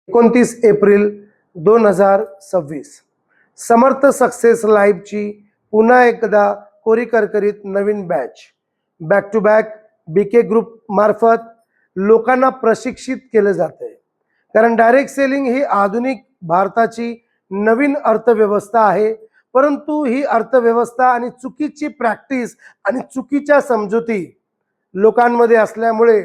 29 April 2026 समर्थ success लाईव्हची पुन्हा एकदा कोरी करकरीत नवीन back to back BK group मार्फत लोकांना प्रशिक्षित केलं जाते। कारण डायरेक्ट सेलिंग ही आधुनिक भारताची नवीन अर्थव्यवस्था आहे, परंतु ही अर्थव्यवस्था आणि चुकीची प्रॅक्टिस आणि चुकीच्या समजुती लोकांमध्ये असल्यामुळे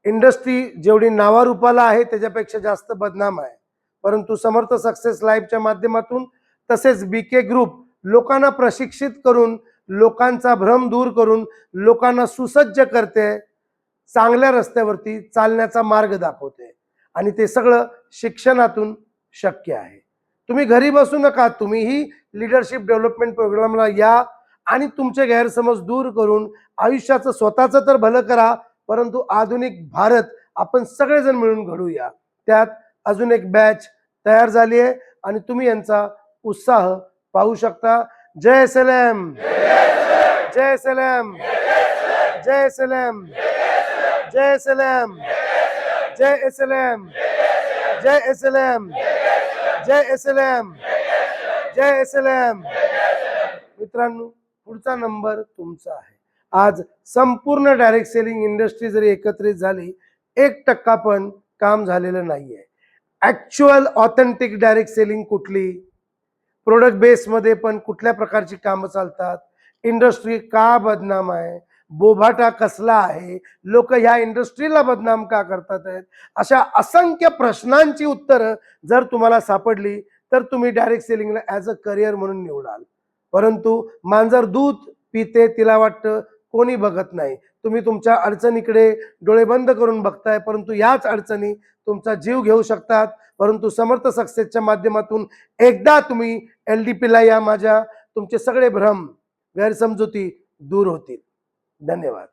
इंडस्ट्री जेवढी नावारूपाला आहे त्याच्यापेक्षा जास्त बदनाम आहे। परंतु समर्थ सक्सेस लाईव्हच्या माध्यमातून तसेच बीके ग्रुप लोकांना प्रशिक्षित करून लोकांचा भ्रम दूर करून लोकांना सुसज्ज करते, चांगल्या रस्त्यावरती चालण्याचा मार्ग दाखवते आणि ते सगळं शिक्षणातून शक्य आहे। तुम्ही घरी बसू नका, तुम्हीही लीडरशिप डेव्हलपमेंट प्रोग्रामला या आणि तुमचे गैरसमज दूर करून आयुष्याचं स्वतःचं तर भलं करा, परंतु आधुनिक भारत आपण सगळेजण मिळून घडूया। त्यात अजून एक बॅच तयार झाली आहे आणि तुम्ही यांचा उत्साह पाहू शकता। जय सलाम, जय सलाम, जय सलाम, जय सलाम, जय सलाम, जय सलाम, जय सलाम, जय सलाम। मित्रांनो, पुढचा नंबर तुमचा आहे। आज संपूर्ण डायरेक्ट सेलिंग इंडस्ट्री जरी एकत्रित झाली, 1% पण काम झालेलं नाहीये। ऍक्च्युअल ऑथेंटिक डायरेक्ट सेलिंग कुठली, प्रोडक्ट बेस मध्ये पण कुठल्या प्रकारची कामं चालतात, इंडस्ट्री का बदनाम आहे, बोभाटा कसला आहे, लोक ह्या इंडस्ट्रीला बदनाम का करतात आहेत, अशा असंख्य प्रश्नांची उत्तरं जर तुम्हाला सापडली तर तुम्ही डायरेक्ट सेलिंगला ॲज अ करिअर म्हणून निवडाल। परंतु मांजर दूध पिते तिला वाटतं कोणी बघत नाही, तुम्ही तुमच्या अडचणीकडे डोळे बंद करून बघताय, परंतु याच अडचणी तुमचा जीव घेऊ शकतात। परंतु समर्थ सक्सेसच्या माध्यमातून एकदा तुम्ही LDP ला या, माझ्या तुमचे सगळे भ्रम गैरसमजुती दूर होतील। धन्यवाद।